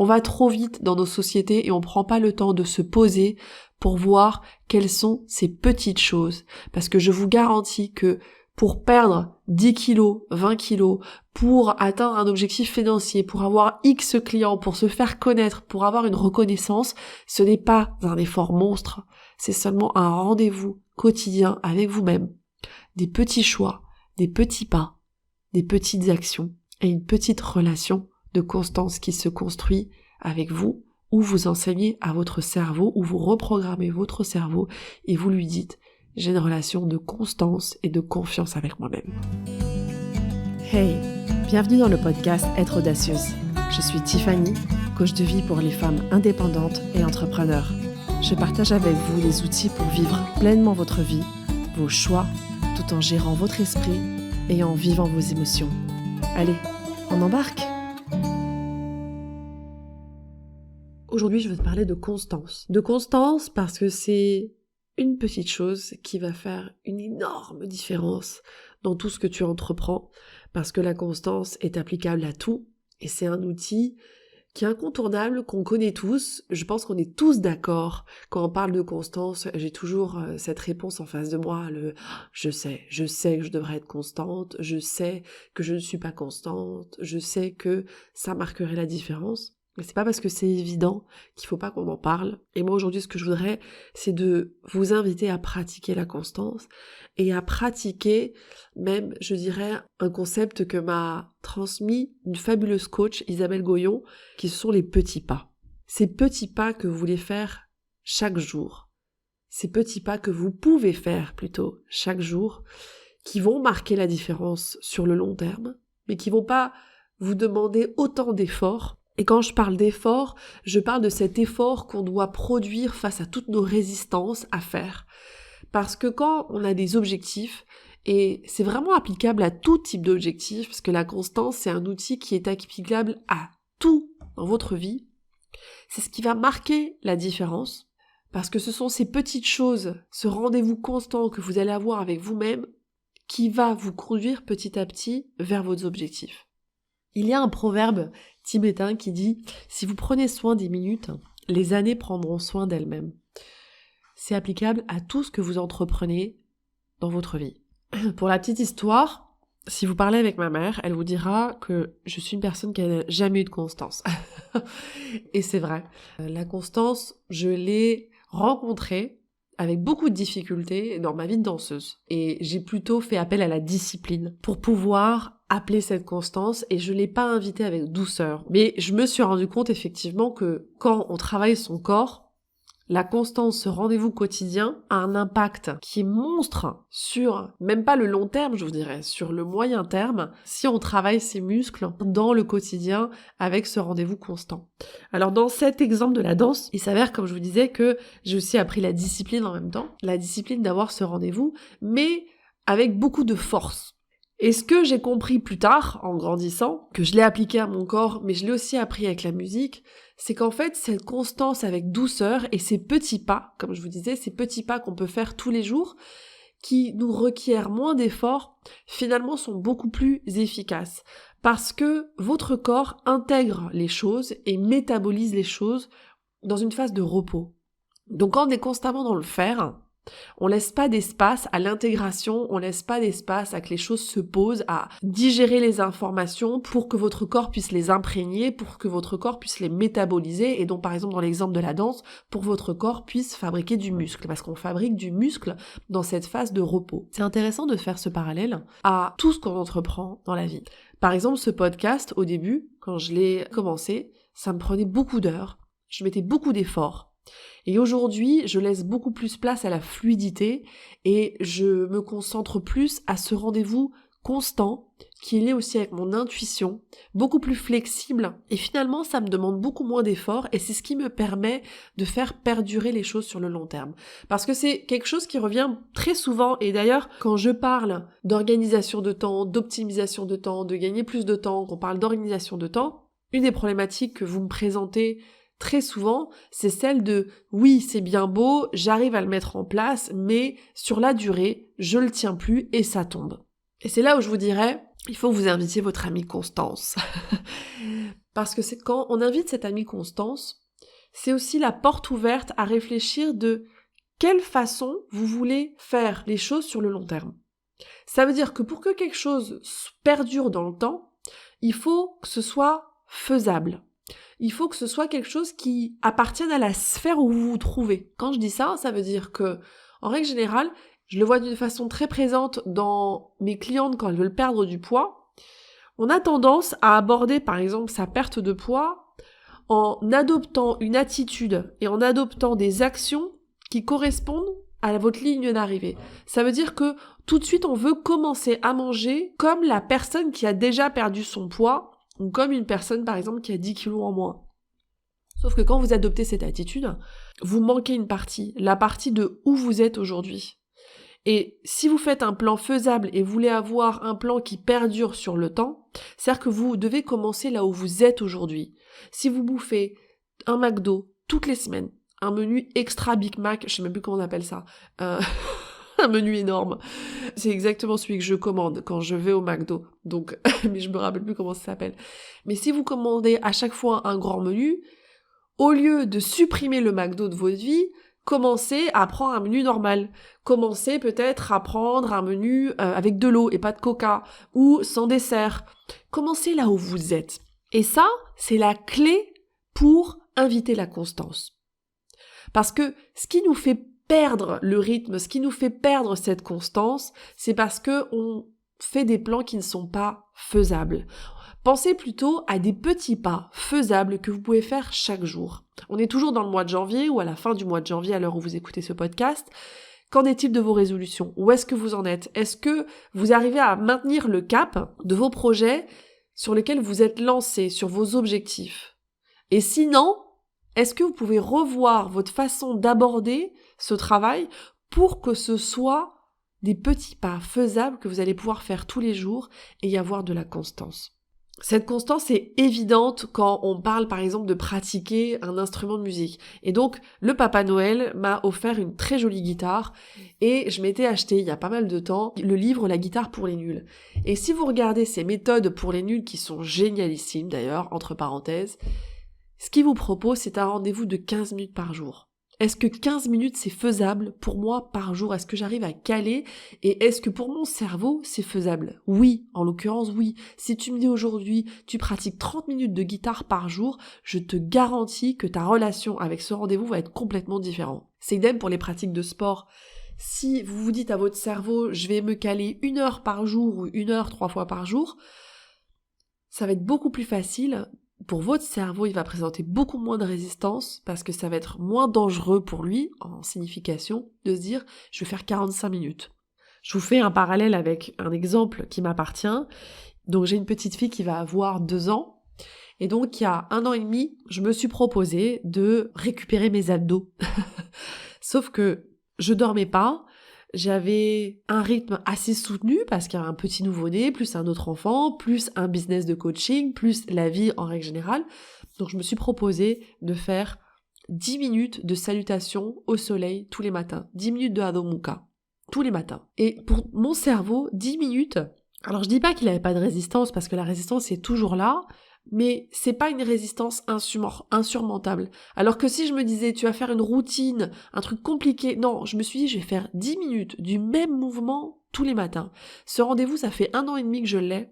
On va trop vite dans nos sociétés et on prend pas le temps de se poser pour voir quelles sont ces petites choses. Parce que je vous garantis que pour perdre 10 kilos, 20 kilos, pour atteindre un objectif financier, pour avoir X clients, pour se faire connaître, pour avoir une reconnaissance, ce n'est pas un effort monstre, c'est seulement un rendez-vous quotidien avec vous-même. Des petits choix, des petits pas, des petites actions et une petite relation de constance qui se construit avec vous, où vous enseignez à votre cerveau, où vous reprogrammez votre cerveau et vous lui dites « j'ai une relation de constance et de confiance avec moi-même ». Hey, bienvenue dans le podcast Être audacieuse. Je suis Tiffany, coach de vie pour les femmes indépendantes et entrepreneurs. Je partage avec vous les outils pour vivre pleinement votre vie, vos choix, tout en gérant votre esprit et en vivant vos émotions. Allez, on embarque! Aujourd'hui, je vais te parler de constance. De constance parce que c'est une petite chose qui va faire une énorme différence dans tout ce que tu entreprends, parce que la constance est applicable à tout, et c'est un outil qui est incontournable, qu'on connaît tous. Je pense qu'on est tous d'accord. Quand on parle de constance, j'ai toujours cette réponse en face de moi, je sais que je devrais être constante, je sais que je ne suis pas constante, je sais que ça marquerait la différence. Mais c'est pas parce que c'est évident qu'il faut pas qu'on en parle. Et moi aujourd'hui, ce que je voudrais, c'est de vous inviter à pratiquer la constance et à pratiquer même, je dirais, un concept que m'a transmis une fabuleuse coach, Isabelle Goyon, qui sont les petits pas. Ces petits pas que vous voulez faire chaque jour. Ces petits pas que vous pouvez faire plutôt chaque jour, qui vont marquer la différence sur le long terme, mais qui vont pas vous demander autant d'efforts. Et quand je parle d'effort, je parle de cet effort qu'on doit produire face à toutes nos résistances à faire. Parce que quand on a des objectifs, et c'est vraiment applicable à tout type d'objectif, parce que la constance, c'est un outil qui est applicable à tout dans votre vie, c'est ce qui va marquer la différence. Parce que ce sont ces petites choses, ce rendez-vous constant que vous allez avoir avec vous-même, qui va vous conduire petit à petit vers vos objectifs. Il y a un proverbe tibétain qui dit « Si vous prenez soin des minutes, les années prendront soin d'elles-mêmes ». C'est applicable à tout ce que vous entreprenez dans votre vie. Pour la petite histoire, si vous parlez avec ma mère, elle vous dira que je suis une personne qui n'a jamais eu de constance. Et c'est vrai. La constance, je l'ai rencontrée avec beaucoup de difficultés dans ma vie de danseuse. Et j'ai plutôt fait appel à la discipline pour pouvoir appeler cette constance, et je l'ai pas invitée avec douceur. Mais je me suis rendu compte effectivement que quand on travaille son corps, la constance, ce rendez-vous quotidien, a un impact qui est monstre sur, même pas le long terme, je vous dirais, sur le moyen terme, si on travaille ses muscles dans le quotidien avec ce rendez-vous constant. Alors dans cet exemple de la danse, il s'avère, comme je vous disais, que j'ai aussi appris la discipline en même temps, la discipline d'avoir ce rendez-vous, mais avec beaucoup de force. Et ce que j'ai compris plus tard, en grandissant, que je l'ai appliqué à mon corps, mais je l'ai aussi appris avec la musique, c'est qu'en fait, cette constance avec douceur et ces petits pas, comme je vous disais, ces petits pas qu'on peut faire tous les jours, qui nous requièrent moins d'efforts, finalement sont beaucoup plus efficaces. Parce que votre corps intègre les choses et métabolise les choses dans une phase de repos. Donc quand on est constamment dans le faire, on laisse pas d'espace à l'intégration, on laisse pas d'espace à que les choses se posent, à digérer les informations pour que votre corps puisse les imprégner, pour que votre corps puisse les métaboliser, et donc par exemple dans l'exemple de la danse, pour que votre corps puisse fabriquer du muscle, parce qu'on fabrique du muscle dans cette phase de repos. C'est intéressant de faire ce parallèle à tout ce qu'on entreprend dans la vie. Par exemple, ce podcast, au début, quand je l'ai commencé, ça me prenait beaucoup d'heures, je mettais beaucoup d'efforts. Et aujourd'hui, je laisse beaucoup plus place à la fluidité et je me concentre plus à ce rendez-vous constant qui est lié aussi avec mon intuition, beaucoup plus flexible, et finalement ça me demande beaucoup moins d'efforts et c'est ce qui me permet de faire perdurer les choses sur le long terme. Parce que c'est quelque chose qui revient très souvent, et d'ailleurs quand je parle d'organisation de temps, d'optimisation de temps, de gagner plus de temps, qu'on parle d'organisation de temps, une des problématiques que vous me présentez très souvent, c'est celle de « oui, c'est bien beau, j'arrive à le mettre en place, mais sur la durée, je le tiens plus et ça tombe ». Et c'est là où je vous dirais, il faut que vous invitiez votre amie Constance. Parce que c'est quand on invite cette amie Constance, c'est aussi la porte ouverte à réfléchir de quelle façon vous voulez faire les choses sur le long terme. Ça veut dire que pour que quelque chose perdure dans le temps, il faut que ce soit faisable. Il faut que ce soit quelque chose qui appartienne à la sphère où vous vous trouvez. Quand je dis ça, ça veut dire que, en règle générale, je le vois d'une façon très présente dans mes clientes quand elles veulent perdre du poids. On a tendance à aborder, par exemple, sa perte de poids en adoptant une attitude et en adoptant des actions qui correspondent à votre ligne d'arrivée. Ça veut dire que tout de suite, on veut commencer à manger comme la personne qui a déjà perdu son poids ou comme une personne, par exemple, qui a 10 kilos en moins. Sauf que quand vous adoptez cette attitude, vous manquez une partie, la partie de où vous êtes aujourd'hui. Et si vous faites un plan faisable et vous voulez avoir un plan qui perdure sur le temps, c'est-à-dire que vous devez commencer là où vous êtes aujourd'hui. Si vous bouffez un McDo toutes les semaines, un menu extra Big Mac, je sais même plus comment on appelle ça, un menu énorme. C'est exactement celui que je commande quand je vais au McDo. Donc, mais je me rappelle plus comment ça s'appelle. Mais si vous commandez à chaque fois un grand menu, au lieu de supprimer le McDo de votre vie, commencez à prendre un menu normal. Commencez peut-être à prendre un menu avec de l'eau et pas de coca, ou sans dessert. Commencez là où vous êtes. Et ça, c'est la clé pour inviter la constance. Parce que ce qui nous fait perdre le rythme, ce qui nous fait perdre cette constance, c'est parce que on fait des plans qui ne sont pas faisables. Pensez plutôt à des petits pas faisables que vous pouvez faire chaque jour. On est toujours dans le mois de janvier ou à la fin du mois de janvier à l'heure où vous écoutez ce podcast. Qu'en est-il de vos résolutions? Où est-ce que vous en êtes? Est-ce que vous arrivez à maintenir le cap de vos projets sur lesquels vous êtes lancés, sur vos objectifs? Et sinon, est-ce que vous pouvez revoir votre façon d'aborder ce travail pour que ce soit des petits pas faisables que vous allez pouvoir faire tous les jours et y avoir de la constance? Cette constance est évidente quand on parle par exemple de pratiquer un instrument de musique. Et donc le Papa Noël m'a offert une très jolie guitare et je m'étais acheté il y a pas mal de temps le livre La guitare pour les nuls. Et si vous regardez ces méthodes pour les nuls qui sont génialissimes d'ailleurs, entre parenthèses, ce qu'il vous propose c'est un rendez-vous de 15 minutes par jour. Est-ce que 15 minutes c'est faisable pour moi par jour? Est-ce que j'arrive à caler? Et est-ce que pour mon cerveau c'est faisable? Oui, en l'occurrence oui. Si tu me dis aujourd'hui tu pratiques 30 minutes de guitare par jour, je te garantis que ta relation avec ce rendez-vous va être complètement différente. C'est idem pour les pratiques de sport. Si vous vous dites à votre cerveau je vais me caler 1 heure par jour ou 1 heure 3 fois par jour, ça va être beaucoup plus facile. Pour votre cerveau, il va présenter beaucoup moins de résistance parce que ça va être moins dangereux pour lui, en signification, de se dire « je vais faire 45 minutes ». Je vous fais un parallèle avec un exemple qui m'appartient. Donc j'ai une petite fille qui va avoir 2 ans. Et donc il y a 1 an et demi, je me suis proposé de récupérer mes abdos. Sauf que je dormais pas. J'avais un rythme assez soutenu parce qu'il y a un petit nouveau-né, plus un autre enfant, plus un business de coaching, plus la vie en règle générale. Donc je me suis proposé de faire 10 minutes de salutation au soleil tous les matins. 10 minutes de Adho Mukha tous les matins. Et pour mon cerveau, 10 minutes, alors je dis pas qu'il n'avait pas de résistance parce que la résistance est toujours là, mais c'est pas une résistance insurmontable. Alors que si je me disais, tu vas faire une routine, un truc compliqué, non, je me suis dit, je vais faire 10 minutes du même mouvement tous les matins. Ce rendez-vous, ça fait 1 an et demi que je l'ai.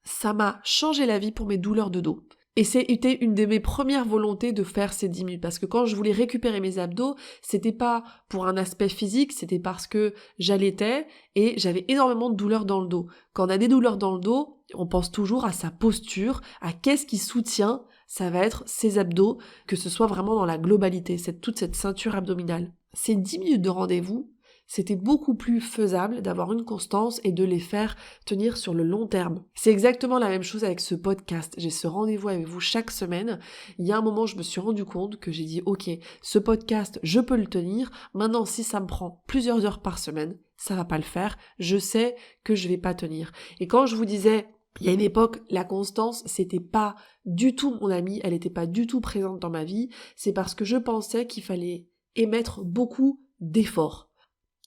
Ça m'a changé la vie pour mes douleurs de dos. Et c'était une de mes premières volontés de faire ces 10 minutes. Parce que quand je voulais récupérer mes abdos, c'était pas pour un aspect physique, c'était parce que j'allaitais et j'avais énormément de douleurs dans le dos. Quand on a des douleurs dans le dos, on pense toujours à sa posture, à qu'est-ce qui soutient, ça va être ses abdos, que ce soit vraiment dans la globalité, toute cette ceinture abdominale. Ces 10 minutes de rendez-vous, c'était beaucoup plus faisable d'avoir une constance et de les faire tenir sur le long terme. C'est exactement la même chose avec ce podcast. J'ai ce rendez-vous avec vous chaque semaine. Il y a un moment, je me suis rendu compte que j'ai dit, ok, ce podcast, je peux le tenir. Maintenant, si ça me prend plusieurs heures par semaine, ça va pas le faire. Je sais que je vais pas tenir. Et quand je vous disais, il y a une époque, la constance, c'était pas du tout mon amie, elle était pas du tout présente dans ma vie. C'est parce que je pensais qu'il fallait émettre beaucoup d'efforts.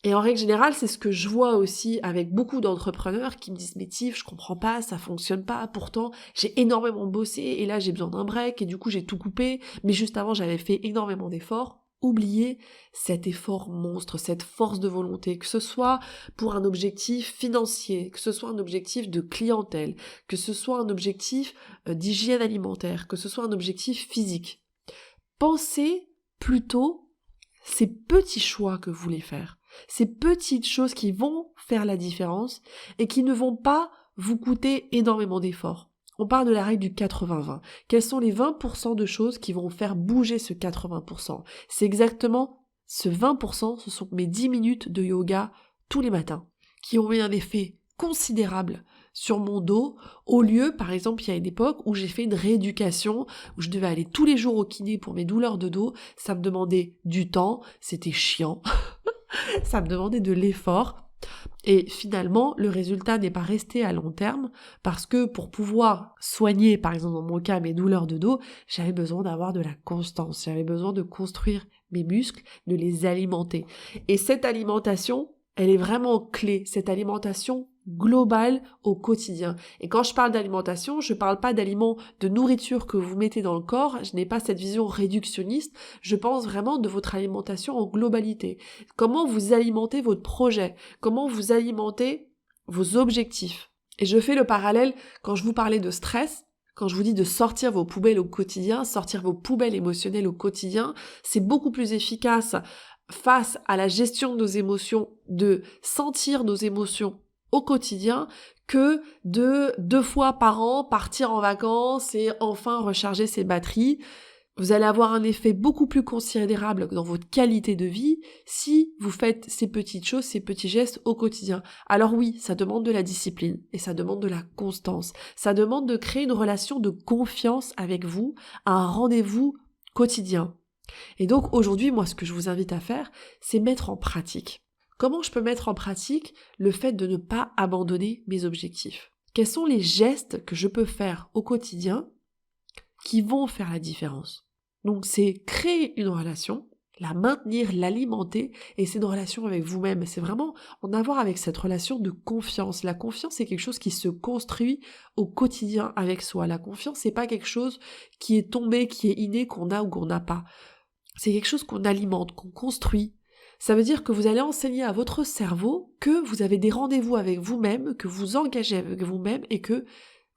Et en règle générale, c'est ce que je vois aussi avec beaucoup d'entrepreneurs qui me disent « Mais Tiff, je comprends pas, ça fonctionne pas, pourtant j'ai énormément bossé et là j'ai besoin d'un break et du coup j'ai tout coupé, mais juste avant j'avais fait énormément d'efforts. » Oubliez cet effort monstre, cette force de volonté, que ce soit pour un objectif financier, que ce soit un objectif de clientèle, que ce soit un objectif d'hygiène alimentaire, que ce soit un objectif physique. Pensez plutôt ces petits choix que vous voulez faire, ces petites choses qui vont faire la différence et qui ne vont pas vous coûter énormément d'efforts. On parle de la règle du 80-20. Quels sont les 20% de choses qui vont faire bouger ce 80%? C'est exactement ce 20%, ce sont mes 10 minutes de yoga tous les matins, qui ont eu un effet considérable sur mon dos, au lieu, par exemple, il y a une époque où j'ai fait une rééducation, où je devais aller tous les jours au kiné pour mes douleurs de dos, ça me demandait du temps, c'était chiant, ça me demandait de l'effort. Et finalement, le résultat n'est pas resté à long terme parce que pour pouvoir soigner, par exemple dans mon cas, mes douleurs de dos, j'avais besoin d'avoir de la constance, j'avais besoin de construire mes muscles, de les alimenter. Et cette alimentation, elle est vraiment clé, cette alimentation globale au quotidien. Et quand je parle d'alimentation, je parle pas d'aliments, de nourriture que vous mettez dans le corps, je n'ai pas cette vision réductionniste, je pense vraiment de votre alimentation en globalité. Comment vous alimentez votre projet, comment vous alimentez vos objectifs. Et je fais le parallèle quand je vous parlais de stress, quand je vous dis de sortir vos poubelles au quotidien, sortir vos poubelles émotionnelles au quotidien, c'est beaucoup plus efficace face à la gestion de nos émotions, de sentir nos émotions au quotidien que de 2 fois par an partir en vacances et enfin recharger ses batteries. Vous allez avoir un effet beaucoup plus considérable dans votre qualité de vie si vous faites ces petites choses, ces petits gestes au quotidien. Alors oui, ça demande de la discipline et ça demande de la constance. Ça demande de créer une relation de confiance avec vous, un rendez-vous quotidien. Et donc aujourd'hui, moi, ce que je vous invite à faire, c'est mettre en pratique. Comment je peux mettre en pratique le fait de ne pas abandonner mes objectifs? Quels sont les gestes que je peux faire au quotidien qui vont faire la différence? Donc c'est créer une relation, la maintenir, l'alimenter, et c'est une relation avec vous-même. C'est vraiment en avoir avec cette relation de confiance. La confiance, c'est quelque chose qui se construit au quotidien avec soi. La confiance, c'est pas quelque chose qui est tombé, qui est inné, qu'on a ou qu'on n'a pas. C'est quelque chose qu'on alimente, qu'on construit. Ça veut dire que vous allez enseigner à votre cerveau que vous avez des rendez-vous avec vous-même, que vous engagez avec vous-même et que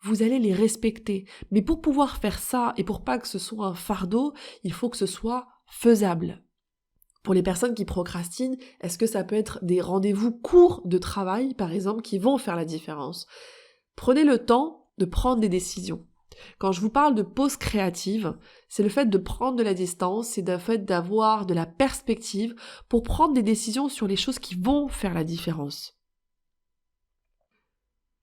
vous allez les respecter. Mais pour pouvoir faire ça et pour pas que ce soit un fardeau, il faut que ce soit faisable. Pour les personnes qui procrastinent, est-ce que ça peut être des rendez-vous courts de travail, par exemple, qui vont faire la différence? Prenez le temps de prendre des décisions. Quand je vous parle de pause créative, c'est le fait de prendre de la distance, c'est le fait d'avoir de la perspective pour prendre des décisions sur les choses qui vont faire la différence.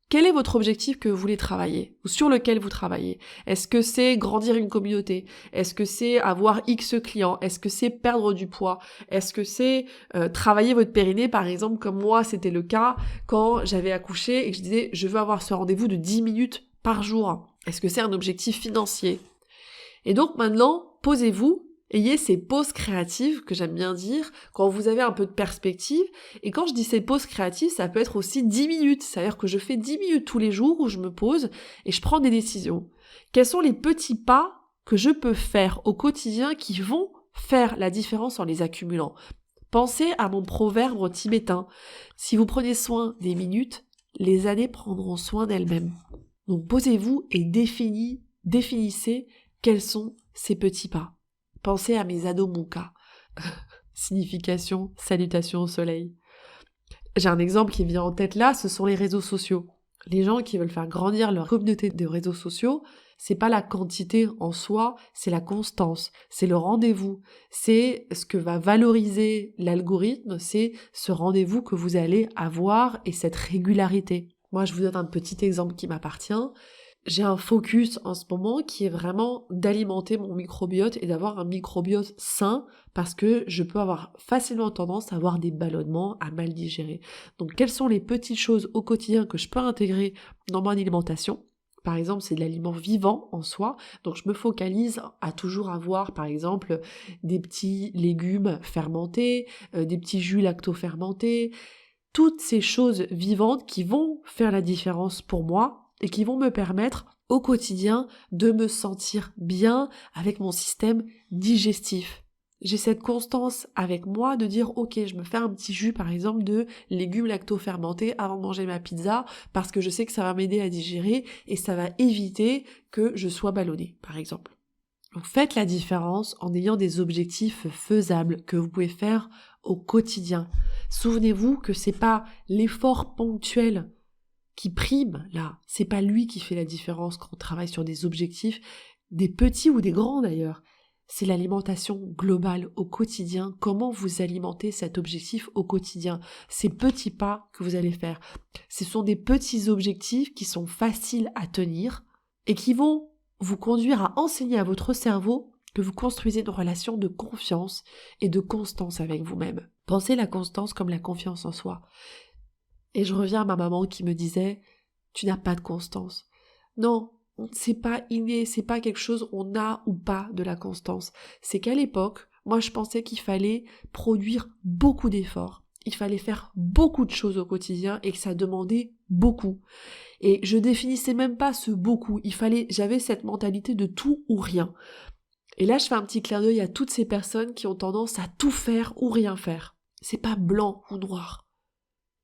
Quel est votre objectif que vous voulez travailler ou sur lequel vous travaillez? Est-ce que c'est grandir une communauté? Est-ce que c'est avoir X clients? Est-ce que c'est perdre du poids? Est-ce que c'est travailler votre périnée, par exemple, comme moi c'était le cas quand j'avais accouché et que je disais je veux avoir ce rendez-vous de 10 minutes par jour? Est-ce que c'est un objectif financier? Et donc maintenant, posez-vous, ayez ces pauses créatives, que j'aime bien dire, quand vous avez un peu de perspective. Et quand je dis ces pauses créatives, ça peut être aussi 10 minutes. C'est-à-dire que je fais 10 minutes tous les jours où je me pose et je prends des décisions. Quels sont les petits pas que je peux faire au quotidien qui vont faire la différence en les accumulant? Pensez à mon proverbe tibétain. Si vous prenez soin des minutes, les années prendront soin d'elles-mêmes. Donc posez-vous et définissez quels sont ces petits pas. Pensez à mes Adho Mukha. Signification, salutation au soleil. J'ai un exemple qui vient en tête là, ce sont les réseaux sociaux. Les gens qui veulent faire grandir leur communauté de réseaux sociaux, c'est pas la quantité en soi, c'est la constance, c'est le rendez-vous, c'est ce que va valoriser l'algorithme, c'est ce rendez-vous que vous allez avoir et cette régularité. Moi, je vous donne un petit exemple qui m'appartient. J'ai un focus en ce moment qui est vraiment d'alimenter mon microbiote et d'avoir un microbiote sain parce que je peux avoir facilement tendance à avoir des ballonnements, à mal digérer. Donc, quelles sont les petites choses au quotidien que je peux intégrer dans mon alimentation? par exemple, c'est de l'aliment vivant en soi. Donc, je me focalise à toujours avoir, par exemple, des petits légumes fermentés, des petits jus lacto-fermentés, toutes ces choses vivantes qui vont faire la différence pour moi et qui vont me permettre au quotidien de me sentir bien avec mon système digestif. J'ai cette constance avec moi de dire ok, je me fais un petit jus par exemple de légumes lacto-fermentés avant de manger ma pizza parce que je sais que ça va m'aider à digérer et ça va éviter que je sois ballonnée par exemple. Donc faites la différence en ayant des objectifs faisables que vous pouvez faire au quotidien. Souvenez-vous que c'est pas l'effort ponctuel qui prime là, c'est pas lui qui fait la différence quand on travaille sur des objectifs, des petits ou des grands d'ailleurs. C'est l'alimentation globale au quotidien, comment vous alimentez cet objectif au quotidien, ces petits pas que vous allez faire. Ce sont des petits objectifs qui sont faciles à tenir et qui vont vous conduire à enseigner à votre cerveau que vous construisez une relation de confiance et de constance avec vous-même. Pensez la constance comme la confiance en soi. Et je reviens à ma maman qui me disait « Tu n'as pas de constance ». Non, c'est pas inné, c'est pas quelque chose on a ou pas de la constance. C'est qu'à l'époque, moi je pensais qu'il fallait produire beaucoup d'efforts. Il fallait faire beaucoup de choses au quotidien et que ça demandait beaucoup. Et je définissais même pas ce beaucoup. J'avais cette mentalité de tout ou rien. Et là, je fais un petit clin d'œil à toutes ces personnes qui ont tendance à tout faire ou rien faire. C'est pas blanc ou noir.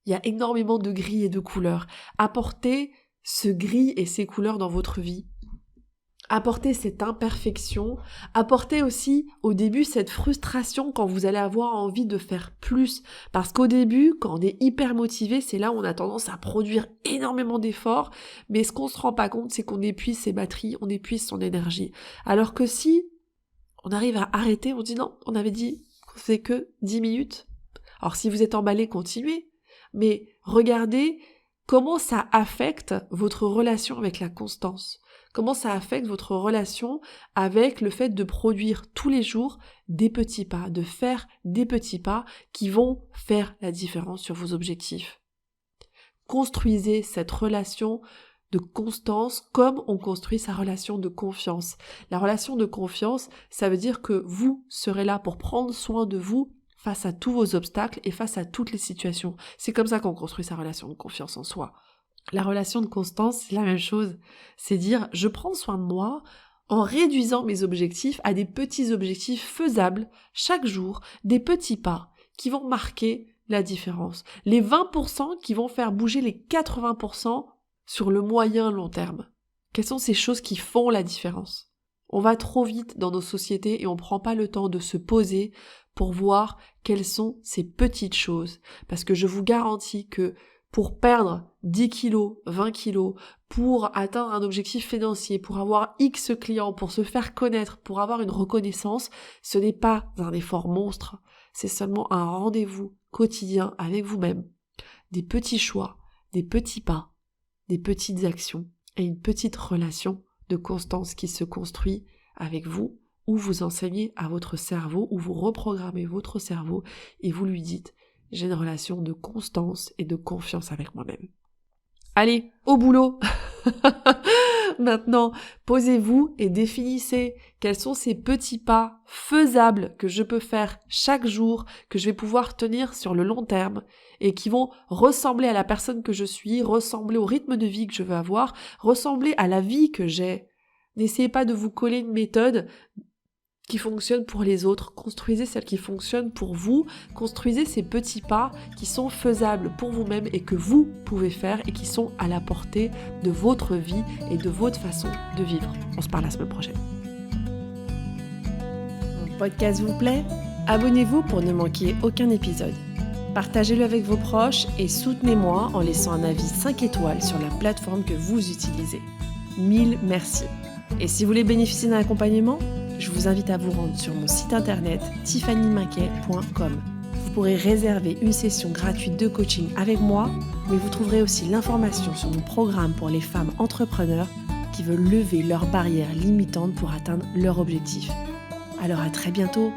Il y a énormément de gris et de couleurs. Apportez ce gris et ces couleurs dans votre vie. Apportez cette imperfection. Apportez aussi au début cette frustration quand vous allez avoir envie de faire plus. Parce qu'au début, quand on est hyper motivé, c'est là où on a tendance à produire énormément d'efforts. Mais ce qu'on se rend pas compte, c'est qu'on épuise ses batteries, on épuise son énergie. Alors que si on arrive à arrêter, on dit non, on avait dit qu'on faisait que 10 minutes. Alors si vous êtes emballé, continuez. Mais regardez comment ça affecte votre relation avec la constance. Comment ça affecte votre relation avec le fait de produire tous les jours des petits pas, de faire des petits pas qui vont faire la différence sur vos objectifs. Construisez cette relation de constance comme on construit sa relation de confiance. La relation de confiance, ça veut dire que vous serez là pour prendre soin de vous face à tous vos obstacles et face à toutes les situations. C'est comme ça qu'on construit sa relation de confiance en soi. La relation de constance, c'est la même chose. C'est dire, je prends soin de moi en réduisant mes objectifs à des petits objectifs faisables chaque jour, des petits pas qui vont marquer la différence. Les 20% qui vont faire bouger les 80% sur le moyen long terme. Quelles sont ces choses qui font la différence ? On va trop vite dans nos sociétés et on prend pas le temps de se poser pour voir quelles sont ces petites choses. Parce que je vous garantis que pour perdre 10 kilos, 20 kilos, pour atteindre un objectif financier, pour avoir X clients, pour se faire connaître, pour avoir une reconnaissance, ce n'est pas un effort monstre. C'est seulement un rendez-vous quotidien avec vous-même. Des petits choix, des petits pas, des petites actions et une petite relation de constance qui se construit avec vous, où vous enseignez à votre cerveau, où vous reprogrammez votre cerveau et vous lui dites « j'ai une relation de constance et de confiance avec moi-même ». Allez, au boulot. Maintenant, posez-vous et définissez quels sont ces petits pas faisables que je peux faire chaque jour, que je vais pouvoir tenir sur le long terme et qui vont ressembler à la personne que je suis, ressembler au rythme de vie que je veux avoir, ressembler à la vie que j'ai. N'essayez pas de vous coller une méthode qui fonctionne pour les autres, construisez celle qui fonctionne pour vous, construisez ces petits pas qui sont faisables pour vous-même et que vous pouvez faire et qui sont à la portée de votre vie et de votre façon de vivre. On se parle la semaine prochaine. Mon podcast vous plaît ? Abonnez-vous pour ne manquer aucun épisode. Partagez-le avec vos proches et soutenez-moi en laissant un avis 5 étoiles sur la plateforme que vous utilisez. 1000 merci. Et si vous voulez bénéficier d'un accompagnement, je vous invite à vous rendre sur mon site internet tiffanymaquet.com. Vous pourrez réserver une session gratuite de coaching avec moi, mais vous trouverez aussi l'information sur mon programme pour les femmes entrepreneurs qui veulent lever leurs barrières limitantes pour atteindre leur objectif. Alors à très bientôt.